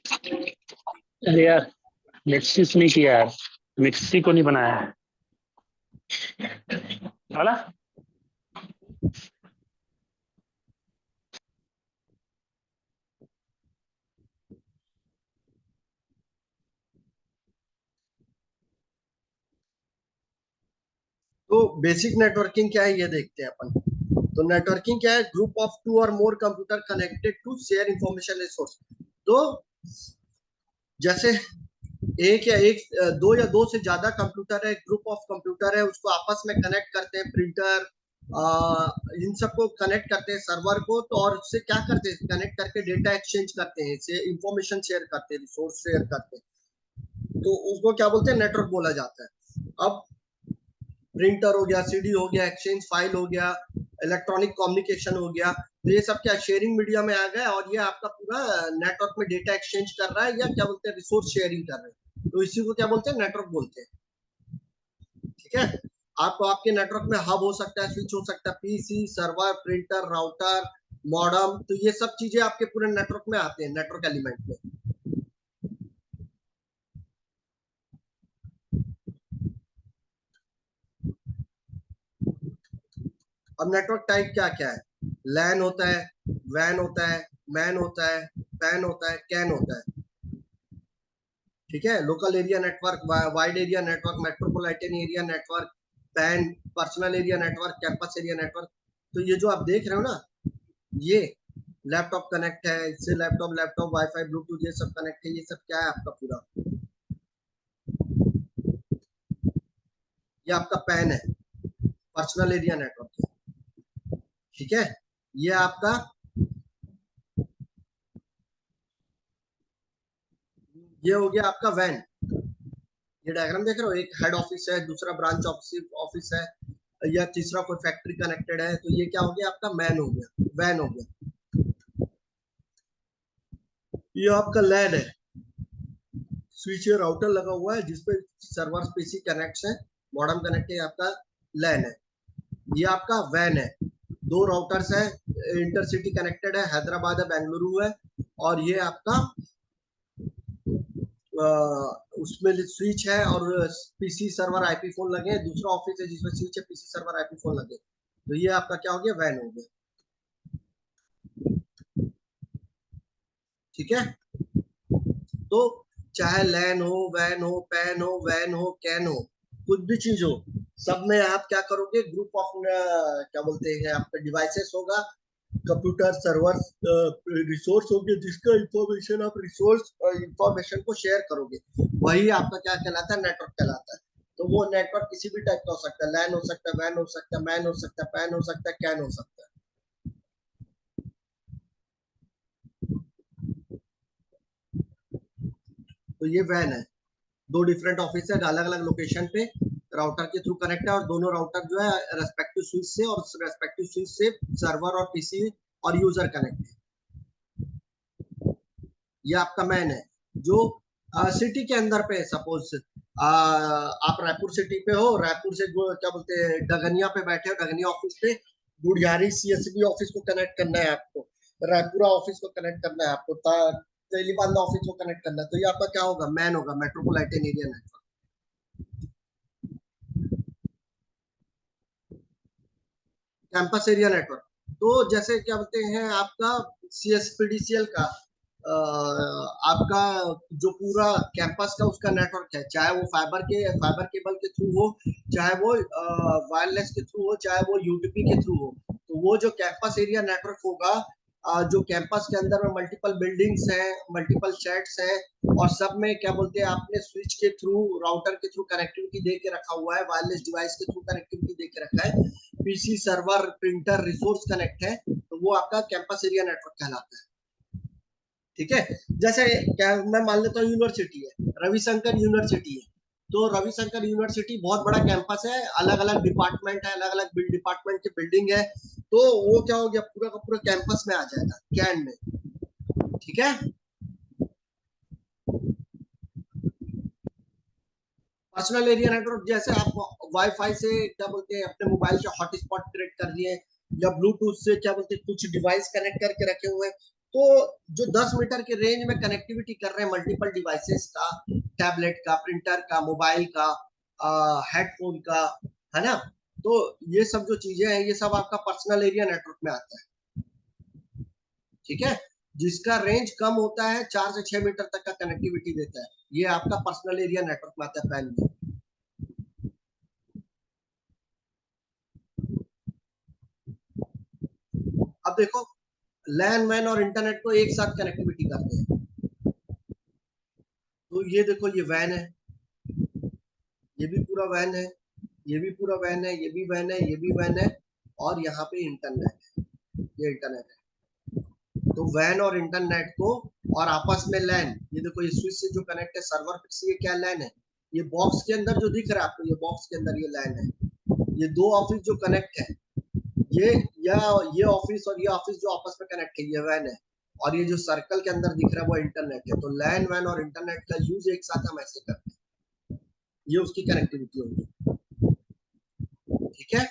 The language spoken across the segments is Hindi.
अरे यार, मिक्सिस नहीं किया यार। मिक्सी को नहीं बनाया है वाला। तो बेसिक नेटवर्किंग क्या है ये देखते हैं अपन। तो नेटवर्किंग क्या है? Group of two or more computer connected to share information resource. तो जैसे दो या दो से ज्यादा कंप्यूटर है, ग्रुप ऑफ कंप्यूटर है, उसको आपस में कनेक्ट करते हैं, प्रिंटर इन सबको कनेक्ट करते हैं सर्वर को। तो और उससे क्या करते हैं? कनेक्ट करके डेटा एक्सचेंज करते हैं, इससे इंफॉर्मेशन शेयर करते हैं, रिसोर्स शेयर करते हैं। तो उसको क्या बोलते हैं? नेटवर्क बोला जाता है। अब प्रिंटर हो गया, सीडी हो गया, एक्सचेंज फाइल हो गया, इलेक्ट्रॉनिक कम्युनिकेशन हो गया, तो ये सब क्या शेयरिंग मीडिया में आ गया और ये आपका पूरा नेटवर्क में डेटा एक्सचेंज कर रहा है या क्या बोलते हैं रिसोर्स शेयरिंग कर रहे हैं। तो इसी को क्या बोलते हैं? नेटवर्क बोलते हैं। ठीक है। आपको आपके नेटवर्क में हब हो सकता है, स्विच हो सकता है, PC, server, printer, router, modem, तो ये सब चीजें आपके पूरे नेटवर्क में आते हैं, नेटवर्क एलिमेंट में। अब नेटवर्क टाइप क्या क्या है? लैन होता है, वैन होता है, मैन होता है, पैन होता है, कैन होता है। ठीक है। Local area network, wide area network, metropolitan area network, pan, personal area network, campus area network. तो ये जो आप देख रहे हो ना, ये लैपटॉप कनेक्ट है, इससे लैपटॉप लैपटॉप वाईफाई ब्लूटूथ ये सब कनेक्ट है। ये सब क्या है आपका पूरा? ये आपका पैन है, पर्सनल एरिया नेटवर्क है। ठीक है। ये आपका, ये हो गया आपका वैन। ये डायग्राम देख रहे हो, एक हेड ऑफिस है, दूसरा ब्रांच ऑफिस है, या तीसरा कोई फैक्ट्री कनेक्टेड है। तो ये क्या हो गया? आपका मैन हो गया, वैन हो गया। ये आपका लैन है, स्विच या राउटर लगा हुआ है जिसपे सर्वर पीसी कनेक्ट है, मॉडेम कनेक्ट है, आपका लैन है। ये आपका वैन है, दो राउटर्स है, इंटरसिटी कनेक्टेड है, हैदराबाद है, बेंगलुरु है। और ये आपका उसमें स्विच है और पीसी सर्वर आईपी फोन लगे हैं। दूसरा ऑफिस है जिसमें स्विच है, पीसी सर्वर आईपी फोन लगे। तो ये आपका क्या हो गया? वैन हो गया। ठीक है। तो चाहे लैन हो, वैन हो, पैन हो, वैन हो, कैन हो, कुछ भी चीज हो, सब में आप क्या करोगे? ग्रुप ऑफ क्या बोलते हैं आपका डिवाइसेस होगा, कंप्यूटर सर्वर रिसोर्स होंगे, जिसका इंफॉर्मेशन आप रिसोर्स इंफॉर्मेशन को शेयर करोगे, वही आपका क्या कहलाता है? नेटवर्क कहलाता है। तो वो नेटवर्क किसी भी टाइप का हो सकता है, लैन हो सकता है, वैन हो सकता है, मैन हो सकता है, पैन हो सकता है, कैन हो सकता है। तो ये वैन है, दो डिफरेंट ऑफिस है अलग अलग लोकेशन पे, राउटर के थ्रू कनेक्ट है, और दोनों राउटर जो है रेस्पेक्टिव स्विच से और रेस्पेक्टिव स्विच से सर्वर और पीसी और यूजर कनेक्ट है। ये आपका मैन है जो सिटी के अंदर पे, सपोज आप रायपुर सिटी पे हो, रायपुर से क्या बोलते हैं डगनिया पे बैठे हो, डगनिया ऑफिस पे गुड़ियारी सीएसबी ऑफिस को कनेक्ट करना है आपको, रायपुरा ऑफिस को कनेक्ट करना है आपको, तेलीबांधा ऑफिस को कनेक्ट करना है। तो ये आपका क्या होगा? मैन होगा, metropolitan area network. Campus area network, तो जैसे क्या बोलते हैं आपका सीएसपीडीसीएल का आपका जो पूरा कैंपस का उसका नेटवर्क है, चाहे वो फाइबर केबल के थ्रू हो, चाहे वो वायरलेस के थ्रू हो, चाहे वो यूटीपी के थ्रू हो। तो वो जो कैंपस एरिया नेटवर्क होगा, जो कैंपस के अंदर में मल्टीपल बिल्डिंग्स हैं, मल्टीपल शेड्स हैं, और सब में क्या बोलते हैं आपने स्विच के थ्रू, राउटर के थ्रू कनेक्टिविटी दे के रखा हुआ है, वायरलेस डिवाइस के थ्रू कनेक्टिविटी दे के रखा है, PC server printer resource connect है, तो वो आपका कैंपस एरिया नेटवर्क कहलाता है। ठीक है। जैसे क्या मैं मान लेता हूँ यूनिवर्सिटी है, रविशंकर यूनिवर्सिटी है, तो रविशंकर यूनिवर्सिटी बहुत बड़ा कैंपस है, अलग अलग डिपार्टमेंट है, अलग अलग डिपार्टमेंट की बिल्डिंग है। तो वो क्या हो गया? पूरा का पूरा कैंपस में आ जाएगा, कैन में। ठीक है। पर्सनल एरिया नेटवर्क, जैसे आप वाईफाई से क्या बोलते हैं अपने मोबाइल से हॉटस्पॉट क्रिएट कर दिए, या ब्लूटूथ से क्या बोलते हैं कुछ डिवाइस कनेक्ट करके रखे हुए हैं, तो जो 10 मीटर के रेंज में कनेक्टिविटी कर रहे हैं मल्टीपल डिवाइसेस का, टैबलेट का, प्रिंटर का, मोबाइल का, हेडफोन का, है ना, तो ये सब जो चीजें हैं ये सब आपका पर्सनल एरिया नेटवर्क में आता है। ठीक है, जिसका रेंज कम होता है 4 से 6 मीटर तक का कनेक्टिविटी देता है, ये आपका पर्सनल एरिया नेटवर्क में आता है पैन में। अब देखो, लैन वैन और इंटरनेट को एक साथ कनेक्टिविटी करते हैं। तो ये देखो, ये वैन है, ये भी पूरा वैन है, ये भी पूरा वैन है, ये भी वैन है, ये भी वैन है, और यहाँ पे इंटरनेट है, ये इंटरनेट है। तो वैन और इंटरनेट को और आपस में लैन, ये देखो ये स्विच से जो कनेक्ट है सर्वर से, ये क्या लैन है, ये बॉक्स के अंदर जो दिख रहा है आपको, ये बॉक्स के अंदर ये लैन है। ये दो ऑफिस जो कनेक्ट है, ये या ये ऑफिस और ये ऑफिस जो आपस में कनेक्ट है, ये वैन है, और ये जो सर्कल के अंदर दिख रहा है वो इंटरनेट है। तो लैन वैन और इंटरनेट का यूज एक साथ हम ऐसे करते हैं, ये उसकी कनेक्टिविटी होगी। ठीक है,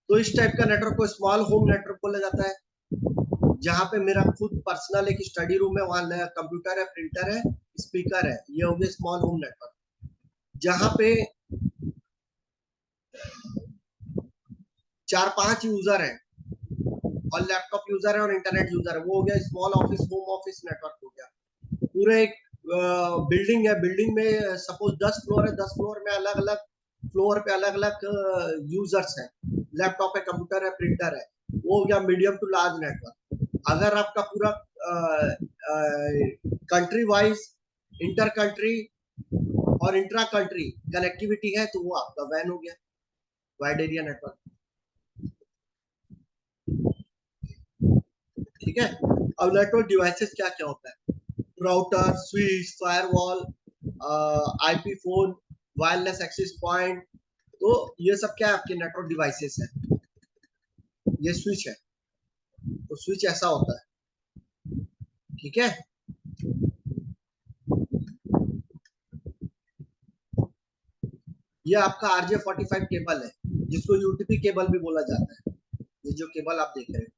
तो इस टाइप का नेटवर्क को स्मॉल होम नेटवर्क बोला जाता है, जहां पे मेरा खुद पर्सनल एक स्टडी रूम है, वहां कंप्यूटर है, प्रिंटर है, स्पीकर है, ये हो गया स्मॉल होम नेटवर्क। जहां पे 4-5 यूजर है और लैपटॉप यूजर है और इंटरनेट यूजर है, वो हो गया small office home office network हो गया। पूरे एक बिल्डिंग है, बिल्डिंग में सपोज 10 फ्लोर है, 10 फ्लोर में अलग अलग फ्लोर पे अलग अलग यूजर्स हैं, लैपटॉप है, कंप्यूटर है, प्रिंटर है, वो हो गया मीडियम टू लार्ज नेटवर्क। अगर आपका पूरा कंट्री वाइज, इंटर कंट्री और इंट्रा कंट्री कनेक्टिविटी है, तो वो आपका वैन हो गया, वाइड एरिया नेटवर्क। ठीक है, अब नेटवर्क डिवाइसेस क्या क्या होता है, router, switch, firewall, IP phone, wireless access point, तो ये सब क्या है आपके नेटवर्क डिवाइसेस है। ये स्विच है, तो स्विच ऐसा होता है। ठीक है, ये आपका RJ45 केबल है, जिसको यूटीपी केबल भी बोला जाता है। ये जो केबल आप देख रहे हैं,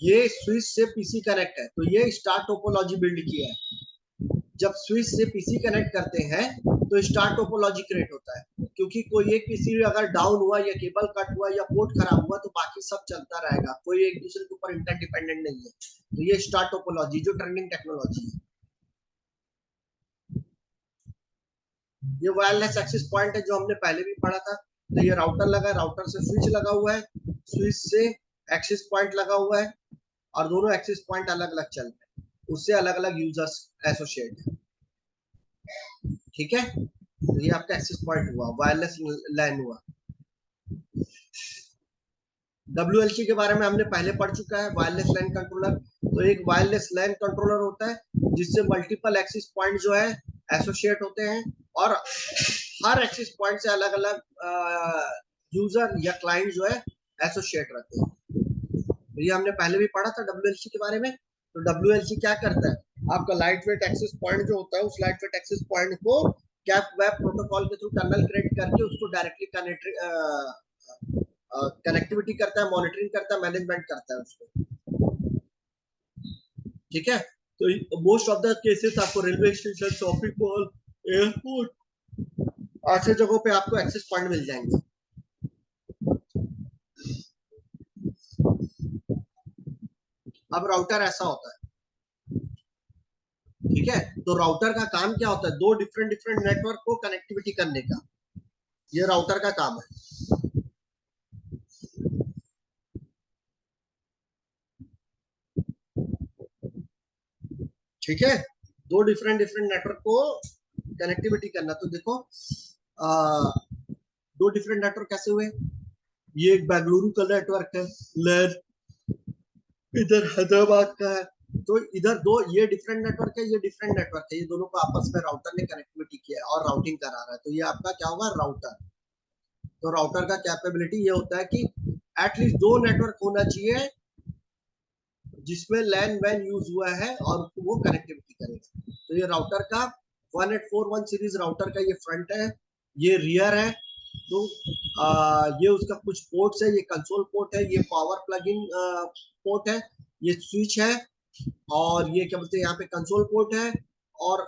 ये स्विच से पीसी कनेक्ट है, तो ये स्टार टोपोलॉजी बिल्ड किया है। जब स्विच से पीसी कनेक्ट करते हैं तो स्टार टोपोलॉजी क्रिएट होता है, क्योंकि कोई एक पीसी अगर डाउन हुआ या केबल कट हुआ या पोर्ट खराब हुआ तो बाकी सब चलता रहेगा, कोई एक दूसरे के ऊपर इंटरडिपेंडेंट नहीं है। तो ये स्टार टोपोलॉजी जो ट्रेंडिंग टेक्नोलॉजी है। ये वायरलेस एक्सेस पॉइंट है, जो हमने पहले भी पढ़ा था। तो ये राउटर लगा, राउटर से स्विच लगा हुआ है, स्विच से एक्सेस पॉइंट लगा हुआ है, और दोनों एक्सेस पॉइंट अलग अलग चल रहे हैं, उससे अलग अलग यूजर्स एसोसिएट है। ठीक है, तो ये आपका एक्सेस पॉइंट हुआ, वायरलेस लैन हुआ। WLC के बारे में हमने पहले पढ़ चुका है, वायरलेस लैन कंट्रोलर। तो एक वायरलेस लैन कंट्रोलर होता है जिससे मल्टीपल एक्सेस पॉइंट जो है एसोसिएट होते हैं, और हर एक्सेस पॉइंट से अलग अलग यूजर या क्लाइंट जो है एसोसिएट रहते हैं। तो ये हमने पहले भी पढ़ा था WLC के बारे में। तो WLC क्या करता है, आपका लाइट वेट एक्सेस पॉइंट जो होता है, उस लाइट वेट एक्सेस पॉइंट को कैप वेब प्रोटोकॉल के थ्रू टनल क्रिएट करके उसको डायरेक्टली कनेक्टिविटी करता है, मॉनिटरिंग करता है, मैनेजमेंट करता है उसको। ठीक है, तो मोस्ट ऑफ द केसेस आपको railway station, shopping mall, airport, ऐसे जगहों पे आपको एक्सेस पॉइंट मिल जाएंगे। अब राउटर ऐसा होता है। ठीक है, तो राउटर का काम क्या होता है, दो डिफरेंट डिफरेंट नेटवर्क को कनेक्टिविटी करने का, ये राउटर का काम है। ठीक है, दो डिफरेंट डिफरेंट नेटवर्क को कनेक्टिविटी करना। तो देखो दो डिफरेंट नेटवर्क कैसे हुए, ये एक बेंगलुरु का नेटवर्क है लैन, इधर हैदराबाद का है। तो इधर दो, ये डिफरेंट नेटवर्क है, ये डिफरेंट नेटवर्क है, ये दोनों को आपस में राउटर ने कनेक्टिविटी किया है और राउटिंग करा रहा है। तो ये आपका क्या होगा, राउटर। तो राउटर का कैपेबिलिटी ये होता है कि एटलीस्ट दो नेटवर्क होना चाहिए जिसमें लैन वैन यूज हुआ है और उसको वो कनेक्टिविटी करेगा। तो ये राउटर का 1841 सीरीज राउटर का ये फ्रंट है, ये रियर है, तो ये उसका कुछ पोर्ट्स है, ये कंसोल पोर्ट है, ये पावर प्लग इन पोर्ट है, ये स्विच है, और ये क्या बोलते हैं यहाँ पे कंसोल पोर्ट है, और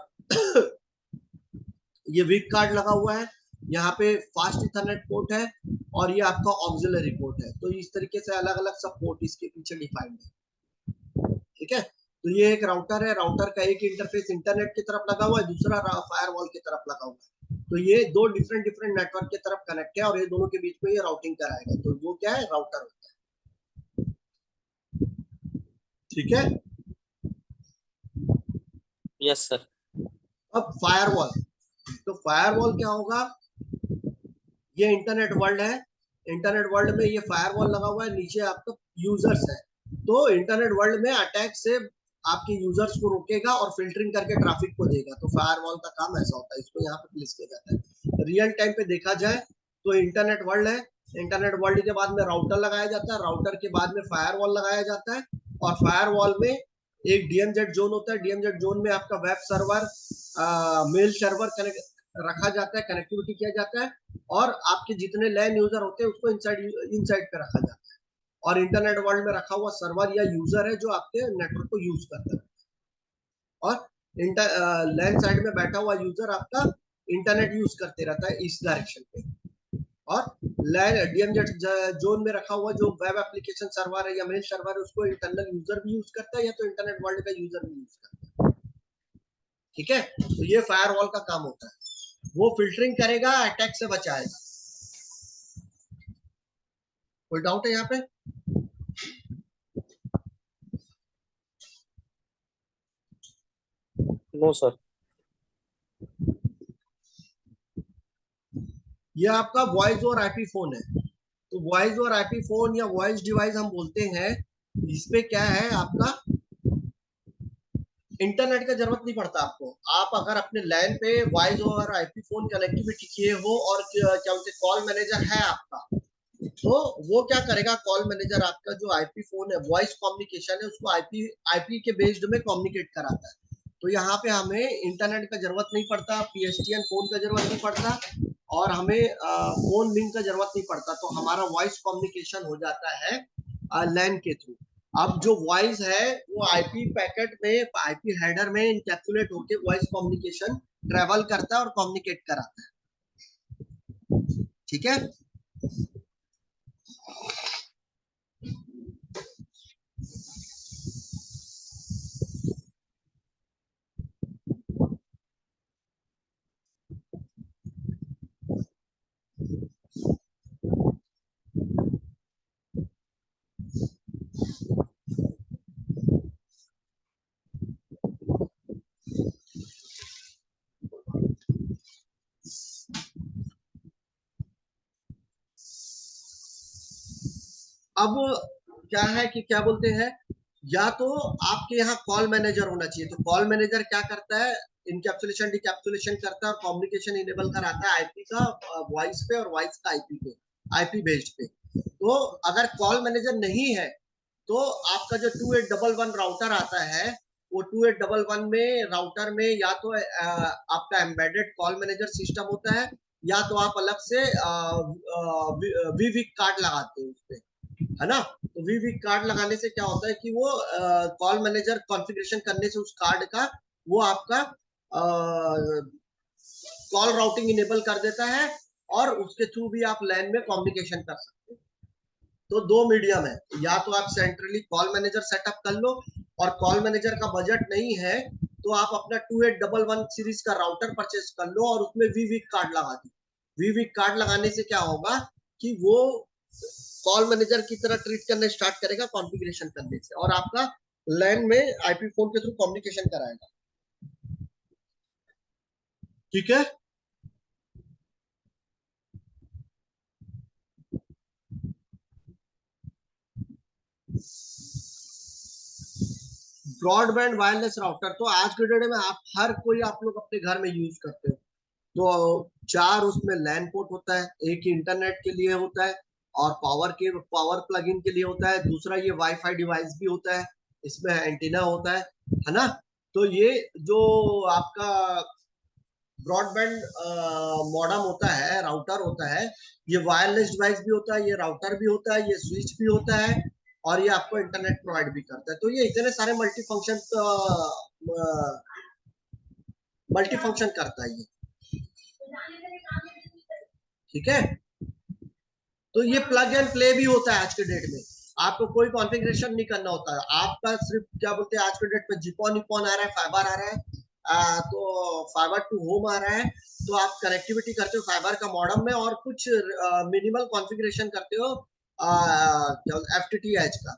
ये वीक कार्ड लगा हुआ है, यहाँ पे फास्ट इथरनेट पोर्ट है, और ये आपका ऑक्सिलरी पोर्ट है। तो इस तरीके से अलग अलग सब पोर्ट इसके पीछे डिफाइंड है। ठीक है, तो ये एक राउटर है, राउटर का एक इंटरफेस इंटरनेट की तरफ लगा हुआ है, दूसरा फायरवॉल की तरफ लगा हुआ है। तो ये दो डिफरेंट डिफरेंट नेटवर्क की तरफ कनेक्ट है, और ये दोनों के बीच में ये राउटिंग कराएगा। तो वो क्या है, राउटर होता है। ठीक है, यस सर। अब फायरवॉल, तो फायरवॉल क्या होगा, ये इंटरनेट वर्ल्ड है, इंटरनेट वर्ल्ड में ये फायरवॉल लगा हुआ है, नीचे आपका यूजर्स है। तो इंटरनेट वर्ल्ड में अटैक से आपके यूजर्स को रोकेगा और फिल्टरिंग करके ट्रैफिक को देगा। तो फायरवॉल का काम ऐसा होता है, इसको यहाँ पे प्लेस किया जाता है। रियल टाइम पे देखा जाए तो इंटरनेट वर्ल्ड है, इंटरनेट वर्ल्ड के बाद में राउटर लगाया जाता है, राउटर के बाद में फायरवॉल लगाया जाता है, और फायरवॉल में एक डीएमजेड जोन होता है, डीएमजेड जोन में आपका web server, mail server connect रखा जाता है, कनेक्टिविटी किया जाता है, और आपके जितने लैन यूजर होते हैं उसको इनसाइड पे रखा जाता है, और इंटरनेट वर्ल्ड में रखा हुआ सर्वर या यूजर है जो आपके नेटवर्क को यूज करता है, और लैन साइड में बैठा हुआ यूजर आपका इंटरनेट यूज करते रहता है इस डायरेक्शन पे, और डीएमजेड जोन में रखा हुआ जो वेब एप्लीकेशन सर्वर है या मेल सर्वर है उसको इंटरनल यूजर भी यूज करता है, या तो इंटरनेट वर्ल्ड का यूजर भी यूज करता है। ठीक है, तो ये फायरवॉल का काम होता है, वो फिल्टरिंग करेगा, अटैक से बचाएगा। कोई डाउट है यहाँ पे? No sir. ये आपका वॉइस और आईपी फोन है, तो वॉइस और आईपी फोन या वॉइस डिवाइस हम बोलते हैं, इसपे क्या है, आपका इंटरनेट का जरूरत नहीं पड़ता आपको। आप अगर अपने लैन पे वॉइस और आईपी फोन कनेक्टिविटी किए हो, और क्या बोलते कॉल मैनेजर है आपका, तो वो क्या करेगा, कॉल मैनेजर आपका जो आईपी फोन है, वॉइस कम्युनिकेशन है, उसको आईपी आईपी के बेस्ड में कम्युनिकेट कराता है। तो यहाँ पे हमें इंटरनेट का जरूरत नहीं पड़ता, पीएसटीएन फोन का जरूरत नहीं पड़ता, और हमें फोन लिंक का जरूरत नहीं पड़ता। तो हमारा वॉइस कम्युनिकेशन हो जाता है लैन के थ्रू। अब जो वॉइस है वो आईपी पैकेट में, आईपी हेडर में इंकैप्सुलेट होकर वॉइस कम्युनिकेशन ट्रेवल करता है और कम्युनिकेट कराता है। ठीक है, अब क्या है कि क्या बोलते हैं, या तो आपके यहाँ कॉल मैनेजर होना चाहिए। तो कॉल मैनेजर क्या करता है, इनकैप्सुलेशन डिकैप्सुलेशन करता है और कम्युनिकेशन इनेबल कराता है आईपी का वॉइस पे, और वॉइस का आईपी पे, आईपी बेस्ड पे। तो अगर कॉल मैनेजर नहीं है तो आपका जो 2811 राउटर आता है, वो 2811 में राउटर में या तो आपका एम्बेडेड कॉल मैनेजर सिस्टम होता है, या तो आप अलग से वीवी कार्ड लगाते हैं उसपे, है ना। तो वीवी कार्ड लगाने से क्या होता है कि वो कॉल मैनेजर कॉन्फ़िगरेशन करने से उस कार्ड का वो आपका कॉल राउटिंग इनेबल कर देता है, और उसके थ्रू भी आप लैन में कम्युनिकेशन कर सकते हैं। तो दो मीडियम है, या तो आप सेंट्रली कॉल मैनेजर सेटअप कर लो, और कॉल मैनेजर का बजट नहीं है तो आप अपना 2811 सीरीज का राउटर परचेस कर लो, और उसमें वीवी कार्ड लगा दो। वीवी कार्ड लगाने से क्या होगा कि वो कॉल मैनेजर की तरह ट्रीट करने स्टार्ट करेगा कॉन्फ़िगरेशन करने से, और आपका लैन में आईपी फोन के थ्रू कम्युनिकेशन कराएगा। ठीक है, ब्रॉडबैंड वायरलेस राउटर तो आज के डेट में आप हर कोई आप लोग अपने घर में यूज करते हो। तो चार उसमें लैन पोर्ट होता है, एक इंटरनेट के लिए होता है, और पावर प्लग इन के लिए होता है, दूसरा ये वाईफाई डिवाइस भी होता है, इसमें एंटीना होता है ना। तो ये जो आपका ब्रॉडबैंड मॉडेम होता है, राउटर होता है, ये वायरलेस डिवाइस भी होता है, ये राउटर भी होता है, ये स्विच भी होता है, और ये आपको इंटरनेट प्रोवाइड भी करता है। तो ये इतने सारे मल्टी फंक्शन करता है ये, ठीक है। तो ये प्लग एंड प्ले भी होता है आज के डेट में, आपको कोई कॉन्फ़िगरेशन नहीं करना होता है, आपका सिर्फ क्या बोलते हैं आज के डेट में जिपॉन इपॉन आ रहा है, फाइबर आ रहा है, तो फाइबर टू होम आ रहा है, तो आप कनेक्टिविटी करते हो फाइबर का मॉडेम में, और कुछ मिनिमल कॉन्फ़िगरेशन करते हो FTTH का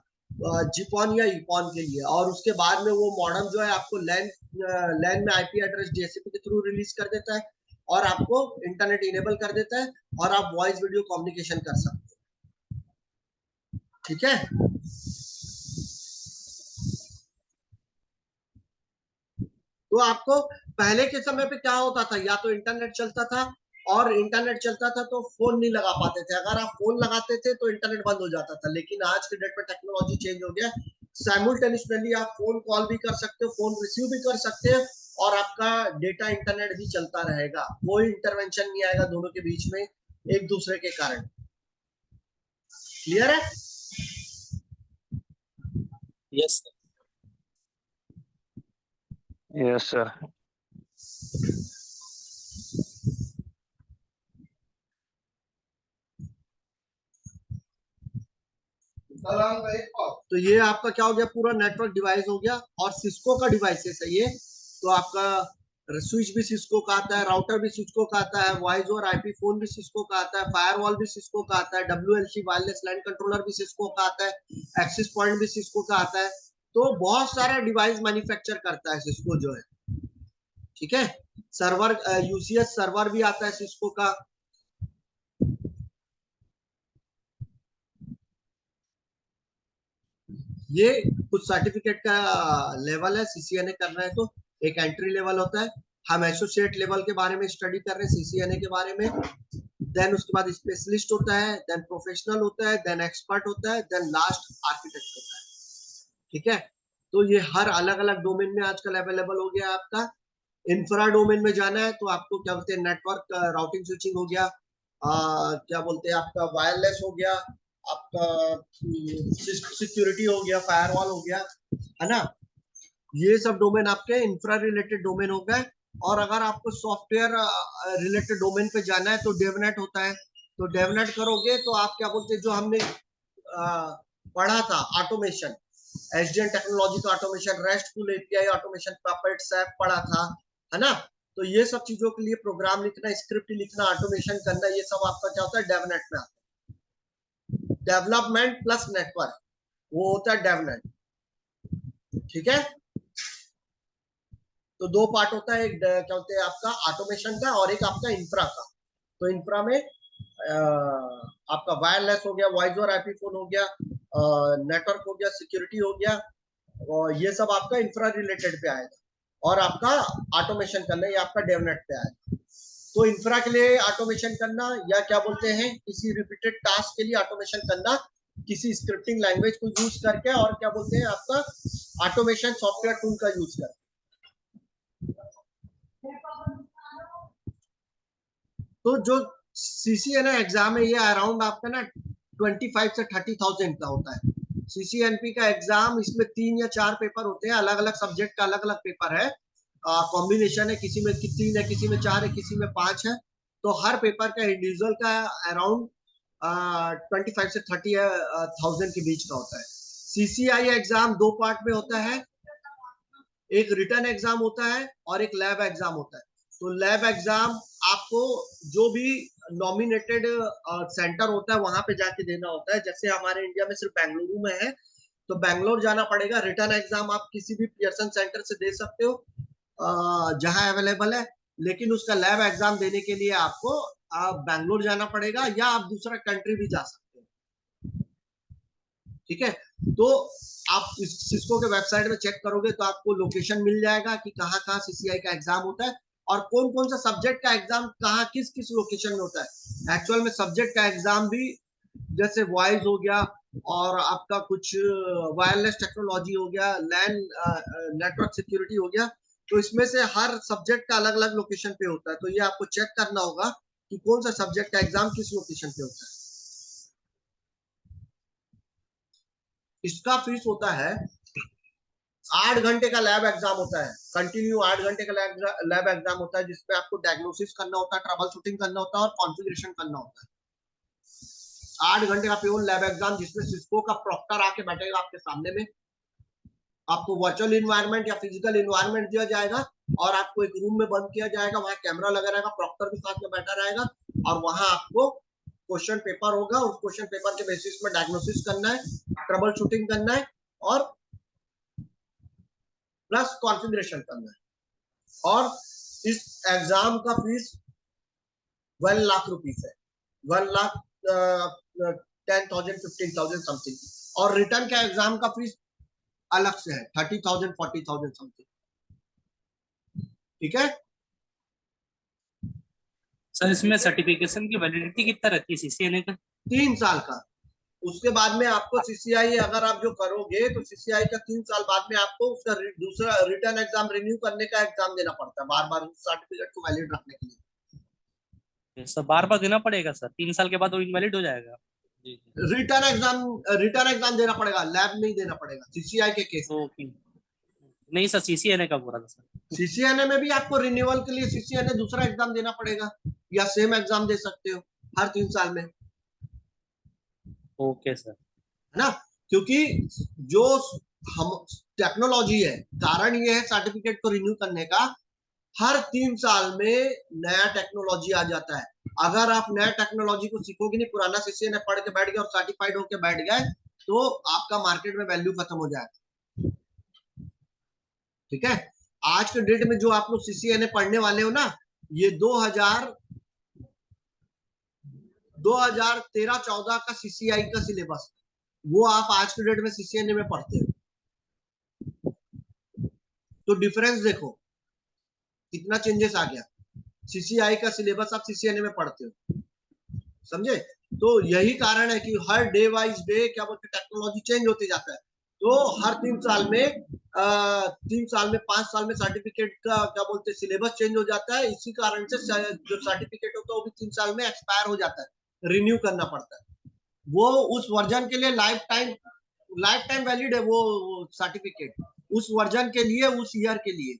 जिपॉन या इपॉन के लिए, और उसके बाद में वो मॉडेम जो है आपको लैन में आईपी एड्रेस DHCP के थ्रू रिलीज कर देता है, और आपको इंटरनेट इनेबल कर देता है, और आप वॉइस वीडियो कम्युनिकेशन कर सकते हो, ठीक है। तो आपको पहले के समय पे क्या होता था, या तो इंटरनेट चलता था, और इंटरनेट चलता था तो फोन नहीं लगा पाते थे, अगर आप फोन लगाते थे तो इंटरनेट बंद हो जाता था। लेकिन आज के डेट में टेक्नोलॉजी चेंज हो गया, साइमultaneously आप फोन कॉल भी कर सकते हो, फोन रिसीव भी कर सकते हो, और आपका डेटा इंटरनेट भी चलता रहेगा, कोई इंटरवेंशन नहीं आएगा दोनों के बीच में एक दूसरे के कारण। क्लियर है? Yes sir. Yes sir. तो ये आपका क्या हो गया, पूरा नेटवर्क डिवाइस हो गया, और सिस्को का डिवाइसेस है ये। तो आपका स्विच भी सिस्को का आता है, राउटर भी सिस्को का आता है, वॉइस और आईपी फोन भी सिस्को का आता है, फायरवॉल भी सिस्को का आता है, WLC वायरलेस लैन कंट्रोलर भी सिस्को का आता है, एक्सेस पॉइंट भी सिस्को का आता है। तो बहुत सारा डिवाइस मैन्युफैक्चर करता है सिस्को जो है, ठीक है। सर्वर UCS सर्वर भी आता है सिस्को का। ये कुछ सर्टिफिकेट का लेवल है, CCNA करना है तो एक एंट्री लेवल होता है, हम एसोसिएट लेवल के बारे में स्टडी कर रहे हैं CCNA के बारे में, देन उसके बाद स्पेशलिस्ट होता है, देन प्रोफेशनल होता है, देन एक्सपर्ट होता है, देन लास्ट आर्किटेक्ट होता है, ठीक है। तो ये हर अलग अलग डोमेन में आजकल अवेलेबल हो गया आपका। इंफ्रा डोमेन में जाना है तो आपको क्या बोलते हैं, नेटवर्क राउटिंग स्विचिंग हो गया, क्या बोलते हैं आपका वायरलेस हो गया, आपका सिक्योरिटी हो गया, फायरवॉल हो गया, है ना। ये सब डोमेन आपके इंफ्रा रिलेटेड डोमेन हो गए। और अगर आपको सॉफ्टवेयर रिलेटेड डोमेन पे जाना है तो डेवनेट होता है, तो डेवनेट करोगे तो आप क्या बोलते हैं, जो हमने पढ़ा था ऑटोमेशन, SDN टेक्नोलॉजी का automation, restful API automation, puppet SAP पढ़ा था, है ना। तो ये सब चीजों के लिए प्रोग्राम लिखना, स्क्रिप्ट लिखना, ऑटोमेशन करना, ये सब आपका क्या होता है, डेवनेट में आता है। डेवलपमेंट प्लस नेटवर्क, वो होता है डेवनेट, ठीक है। तो दो पार्ट होता है, एक क्या बोलते हैं आपका ऑटोमेशन का, और एक आपका इंफ्रा का। तो इंफ्रा में आपका वायरलेस हो गया, वॉइस और आईपी फोन हो गया, नेटवर्क हो गया, सिक्योरिटी हो गया, और ये सब आपका इंफ्रा रिलेटेड पे आएगा। और आपका ऑटोमेशन करना ये आपका डेवनेट पे आएगा। तो इंफ्रा के लिए ऑटोमेशन करना, या क्या बोलते हैं किसी रिपीटेड टास्क के लिए ऑटोमेशन करना, किसी स्क्रिप्टिंग लैंग्वेज को यूज करके, और क्या बोलते हैं आपका ऑटोमेशन सॉफ्टवेयर टूल का यूज करके। तो जो CCNA एग्जाम है ये अराउंड आपका ना 25 से 30,000 का होता है। CCNP का एग्जाम, इसमें 3 या 4 पेपर होते हैं, अलग अलग सब्जेक्ट का अलग अलग पेपर है, कॉम्बिनेशन है, किसी में 3 है, किसी में 4 है, किसी में 5 है। तो हर पेपर का इंडिविजुअल का अराउंड 25 से 30,000 के बीच का होता है। CCI एग्जाम 2 पार्ट में होता है, एक रिटर्न एग्जाम होता है और एक लैब एग्जाम होता है। तो लैब एग्जाम आपको जो भी नॉमिनेटेड सेंटर होता है वहां पे जाके देना होता है, जैसे हमारे इंडिया में सिर्फ बेंगलुरु में है तो बेंगलोर जाना पड़ेगा। रिटर्न एग्जाम आप किसी भी पियर्सन सेंटर से दे सकते हो जहां अवेलेबल है, लेकिन उसका लैब एग्जाम देने के लिए आपको बेंगलोर जाना पड़ेगा, या आप दूसरा कंट्री भी जा सकते हो, ठीक है। तो आप सिस्को के वेबसाइट में चेक करोगे तो आपको लोकेशन मिल जाएगा कि कहाँ कहाँ CCI का एग्जाम होता है, और कौन कौन सा सब्जेक्ट का एग्जाम कहाँ किस किस लोकेशन में होता है। एक्चुअल में सब्जेक्ट का एग्जाम भी जैसे वॉइस हो गया, और आपका कुछ वायरलेस टेक्नोलॉजी हो गया, लैन नेटवर्क सिक्योरिटी हो गया, तो इसमें से हर सब्जेक्ट का अलग अलग लोकेशन पे होता है, तो ये आपको चेक करना होगा कि कौन सा सब्जेक्ट का एग्जाम किस लोकेशन पे होता है। इसका फीस होता है 8 घंटे का लैब एग्जाम होता है, कंटिन्यू 8 घंटे का लैब एग्जाम होता है, जिसपे आपको डायग्नोसिस करना होता है, ट्रबल शूटिंग करना होता है और कॉन्फ़िगरेशन करना होता है। 8 घंटे का प्योर लैब एग्जाम, जिसमें सिस्को का प्रॉक्टर आके बैठेगा आपके सामने में, आपको वर्चुअल इन्वायरमेंट या फिजिकल इन्वायरमेंट दिया जाएगा और आपको एक रूम में बंद किया जाएगा, वहां कैमरा लगा रहेगा, प्रॉक्टर भी साथ में बैठा रहेगा और वहां आपको क्वेश्चन पेपर होगा, उस क्वेश्चन पेपर के बेसिस में डायग्नोसिस करना है, ट्रबल शूटिंग करना है और प्लस कॉन्फ़िगरेशन करना है। और इस एग्जाम का फीस 1 लाख रुपीस है, 1 लाख 10,000 15,000 समथिंग। और रिटर्न का एग्जाम का फीस अलग से है, 30,000 40,000 समथिंग। ठीक है। सर इसमें सर्टिफिकेशन की वैलिडिटी कितना रहती है सीसीएनए का? 3 साल का। उसके बाद में आपको सीसीआई अगर आप जो करोगे तो सीसीआई का 3 साल बाद में आपको उसका दूसरा रिटर्न एग्जाम रिन्यू करने का एग्जाम देना पड़ता है, बार बार उस सर्टिफिकेट को वैलिड रखने के लिए। सर बार बार देना पड़ेगा सर? 3 साल के बाद वो इनवैलिड हो जाएगा? जी जी। रिटर्न एग्जाम देना पड़ेगा, लैब नहीं देना पड़ेगा सीसीआई के केस में। ओके। नहीं सर, सीसीएनए का बोला था सर। सीसीएनए में भी आपको रिन्यूअल के लिए सीसीएनए दूसरा एग्जाम देना पड़ेगा, या सेम एग्जाम दे सकते हो हर 3 साल में, ओके सर। है ना। क्योंकि जो हम टेक्नोलॉजी है, कारण ये है सर्टिफिकेट को रिन्यू करने का, हर 3 साल में नया टेक्नोलॉजी आ जाता है। अगर आप नया टेक्नोलॉजी को सीखोगे नहीं, पुराना सीसीएनए पढ़ के बैठ गए और सर्टिफाइड होके बैठ गए, तो आपका मार्केट में वैल्यू खत्म हो जाएगा। ठीक है। आज के डेट में जो आप लोग सीसीएनए पढ़ने वाले हो ना, ये 2013-14 का सीसीआई का सिलेबस, वो आप आज के डेट में सीसीएनए में पढ़ते हो। तो डिफरेंस देखो कितना चेंजेस आ गया। सीसीआई का सिलेबस आप सीसीएनए में पढ़ते हो, समझे। तो यही कारण है कि हर डे वाइज डे क्या बोलते टेक्नोलॉजी चेंज होते जाता है। तो हर 3 साल में 3 साल में 5 साल में सर्टिफिकेट का क्या बोलते सिलेबस चेंज हो जाता है। इसी कारण से जो सर्टिफिकेट होता है वो भी 3 साल में एक्सपायर हो जाता है, रिन्यू करना पड़ता है। वो उस वर्जन के लिए लाइफ टाइम वैलिड है वो सर्टिफिकेट, उस वर्जन के लिए, उस ईयर के लिए।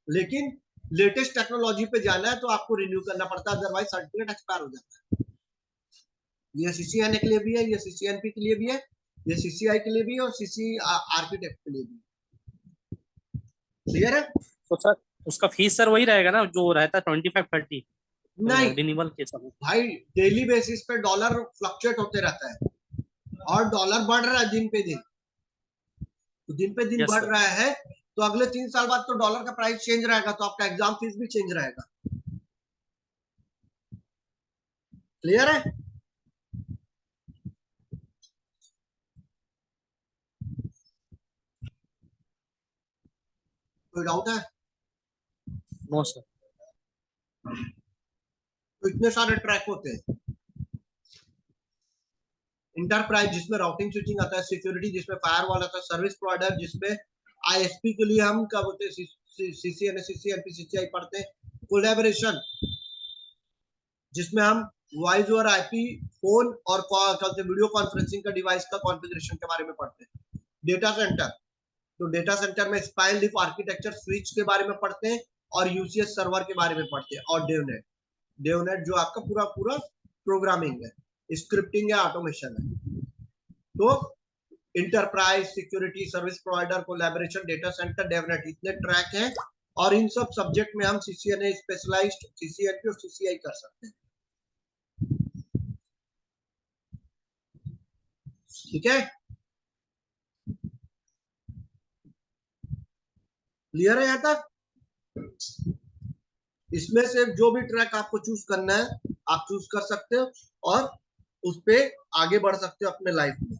लेकिन लेटेस्ट टेक्नोलॉजी पे जाना है तो आपको रिन्यू करना पड़ता है, अदरवाइज सर्टिफिकेट एक्सपायर हो जाता है। ये सीसीएनए के लिए भी है, ये सीसीएनपी के लिए भी है, ये सीसीआई के लिए भी है और सीसी आर्किटेक्ट के लिए भी। क्लियर है। तो सर उसका फीस सर वही रहेगा ना जो रहता है 25-30 नहीं रिन्यूअल के समय? भाई, डेली बेसिस पे डॉलर फ्लक्चुएट होते रहता है और डॉलर बढ़ रहा है दिन पे दिन, तो दिन पे दिन यस बढ़ सर। रहा है, तो अगले 3 साल बाद तो डॉलर का प्राइस चेंज रहेगा, तो आपका एग्जाम फीस भी चेंज रहेगा। क्लियर है। कोई डाउट है? No sir. तो इतने सारे ट्रैक होते हैं। इंटरप्राइज जिसमें राउटिंग स्विचिंग आता है, सिक्योरिटी जिसमें फायरवॉल आता है, सर्विस प्रोवाइडर जिसमें आईएसपी के लिए हम क्या बोलते हैं सीसीएनए सीसीएनपी सीसीआई पढ़ते हैं, कोलैबोरेशन जिसमें हम वॉइस ओवर आईपी फोन और वीडियो कॉन्फ्रेंसिंग का डिवाइस का कॉन्फ़िगरेशन के बारे में पढ़ते हैं। डेटा सेंटर, तो डेटा सेंटर में स्पाइन लीफ आर्किटेक्चर स्विच के बारे में पढ़ते हैं और यूसीएस सर्वर के बारे में पढ़ते हैं। और डेवनेट, डेवनेट जो आपका पूरा पूरा प्रोग्रामिंग है, स्क्रिप्टिंग या ऑटोमेशन है। तो enterprise, security, service provider, collaboration, data centre, DevNet, इतने ट्रैक हैं और इन सब सब्जेक्ट में हम सीसीएनए स्पेशलाइज्ड, सीसीएनपी और सीसीआई कर सकते हैं। ठीक है। क्लियर है यहाँ तक। इसमें से जो भी ट्रैक आपको चूज करना है आप चूज कर सकते हो और उस पे आगे बढ़ सकते हो अपने लाइफ में।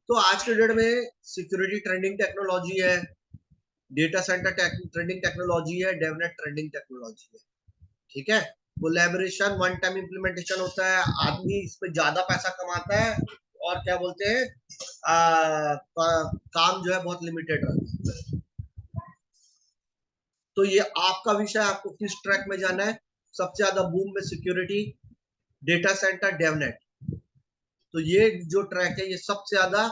तो आज के डेट में सिक्योरिटी ट्रेंडिंग टेक्नोलॉजी है, डेटा सेंटर ट्रेडिंग टेक्नोलॉजी है, डेवनेट ट्रेडिंग टेक्नोलॉजी है। ठीक है, कोलैबोरेशन वन टाइम इम्प्लीमेंटेशन होता है, आदमी इस पे ज्यादा पैसा कमाता है और क्या बोलते हैं काम जो है बहुत लिमिटेड रहता है। तो ये आपका विषय, आपको किस ट्रैक में जाना है। सबसे ज्यादा बूम में सिक्योरिटी, डेटा सेंटर, डेवनेट, तो ये जो ट्रैक है ये सबसे ज्यादा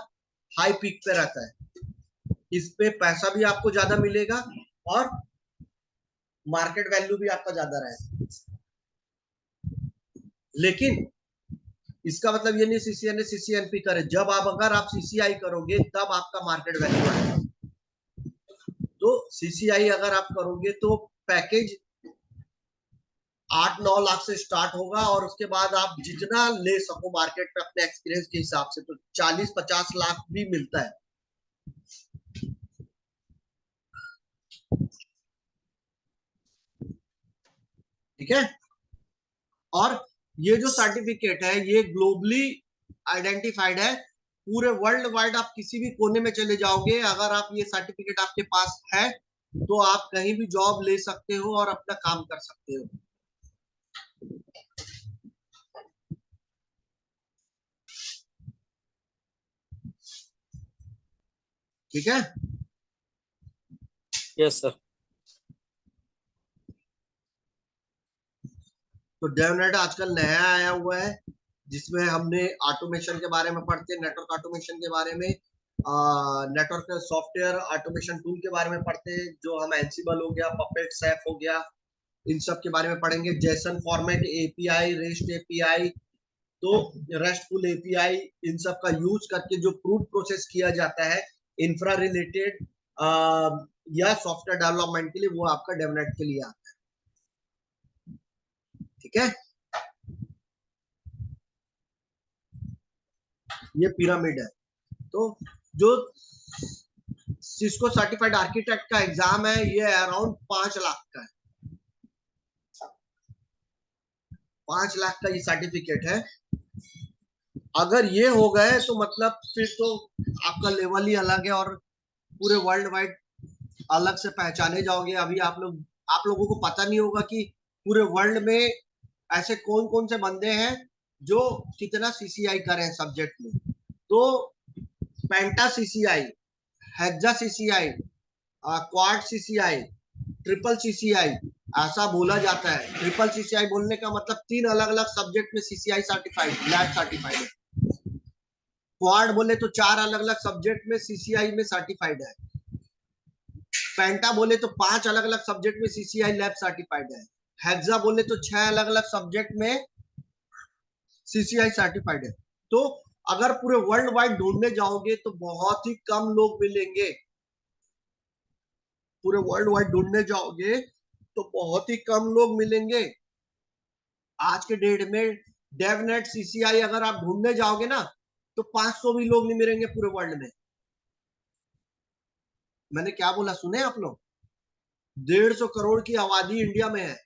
हाई पीक पे रहता है। इस पे पैसा भी आपको ज्यादा मिलेगा और मार्केट वैल्यू भी आपका ज्यादा रहेगा। लेकिन इसका मतलब ये नहीं सीसीएनए सीसीएनपी करे, जब अगर आप सीसीआई करोगे तब आपका मार्केट वैल्यू आएगा। तो सीसीआई अगर आप करोगे तो पैकेज 8-9 लाख से स्टार्ट होगा और उसके बाद आप जितना ले सको मार्केट में अपने एक्सपीरियंस के हिसाब से, तो 40-50 लाख भी मिलता है। ठीक है, और ये जो सर्टिफिकेट है ये ग्लोबली आइडेंटिफाइड है। पूरे वर्ल्ड वाइड आप किसी भी कोने में चले जाओगे, अगर आप ये सर्टिफिकेट आपके पास है तो आप कहीं भी जॉब ले सकते हो और अपना काम कर सकते हो। ठीक है, यस सर। तो डेवनेट आजकल नया आया हुआ है जिसमें हमने ऑटोमेशन के बारे में पढ़ते हैं, नेटवर्क ऑटोमेशन के बारे में, नेटवर्क सॉफ्टवेयर ऑटोमेशन टूल के बारे में पढ़ते हैं, जो हम एंसिबल हो गया, पपेट, सैफ हो गया, इन सब के बारे में पढ़ेंगे। JSON format API, rest API, तो रेस्टफुल एपीआई, इन सब का यूज करके जो प्रूफ प्रोसेस किया जाता है इंफ्रा रिलेटेड या सॉफ्टवेयर डेवलपमेंट के लिए, वो आपका डेवनेट के लिए आता है। ठीक है, ये पिरामिड है। तो जो सिस्को सर्टिफाइड आर्किटेक्ट का एग्जाम है ये अराउंड 5 लाख का है। 5 लाख का ये सर्टिफिकेट है। अगर ये हो गए तो मतलब फिर तो आपका लेवल ही अलग है और पूरे वर्ल्ड वाइड अलग से पहचाने जाओगे। अभी आप लोगों को पता नहीं होगा कि पूरे वर्ल्ड में ऐसे कौन कौन से बंदे हैं जो कितना सीसीआई करें सब्जेक्ट में। तो penta CCI, hexa CCI, quad CCI, triple CCI ऐसा बोला जाता है। ट्रिपल सीसीआई बोलने का मतलब 3 अलग अलग सब्जेक्ट में सीसीआई सर्टिफाइड, लैब सर्टिफाइड है। क्वाड बोले तो 4 अलग अलग सब्जेक्ट में सीसीआई में सर्टिफाइड है। पेंटा बोले तो 5 अलग अलग सब्जेक्ट में सीसीआई लैब सर्टिफाइड है। हेक्सा बोले तो 6 अलग अलग सब्जेक्ट में सीसीआई सर्टिफाइड है। तो अगर पूरे वर्ल्ड वाइड ढूंढने जाओगे तो बहुत ही कम लोग मिलेंगे। पूरे वर्ल्ड वाइड ढूंढने जाओगे तो बहुत ही कम लोग मिलेंगे। आज के डेट में डेवनेट सीसीआई अगर आप ढूंढने जाओगे ना तो 500 भी लोग नहीं मिलेंगे पूरे वर्ल्ड में। मैंने क्या बोला, सुने आप लोग? 150 करोड़ की आबादी इंडिया में है।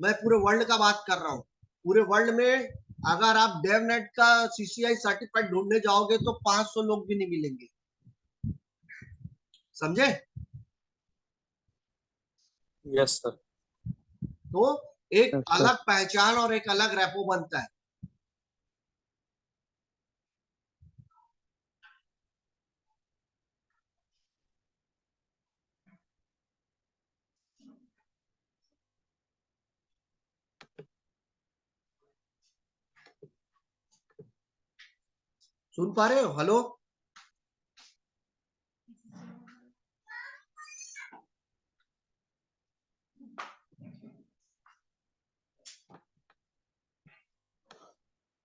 मैं पूरे वर्ल्ड का बात कर रहा हूँ। पूरे वर्ल्ड में अगर आप डेवनेट का सीसीआई सर्टिफाइड ढूंढने जाओगे तो 500 लोग भी नहीं मिलेंगे। समझे? Yes sir. तो एक अच्छा, अलग पहचान और एक अलग रेपो बनता है। सुन पा रहे हो? हेलो,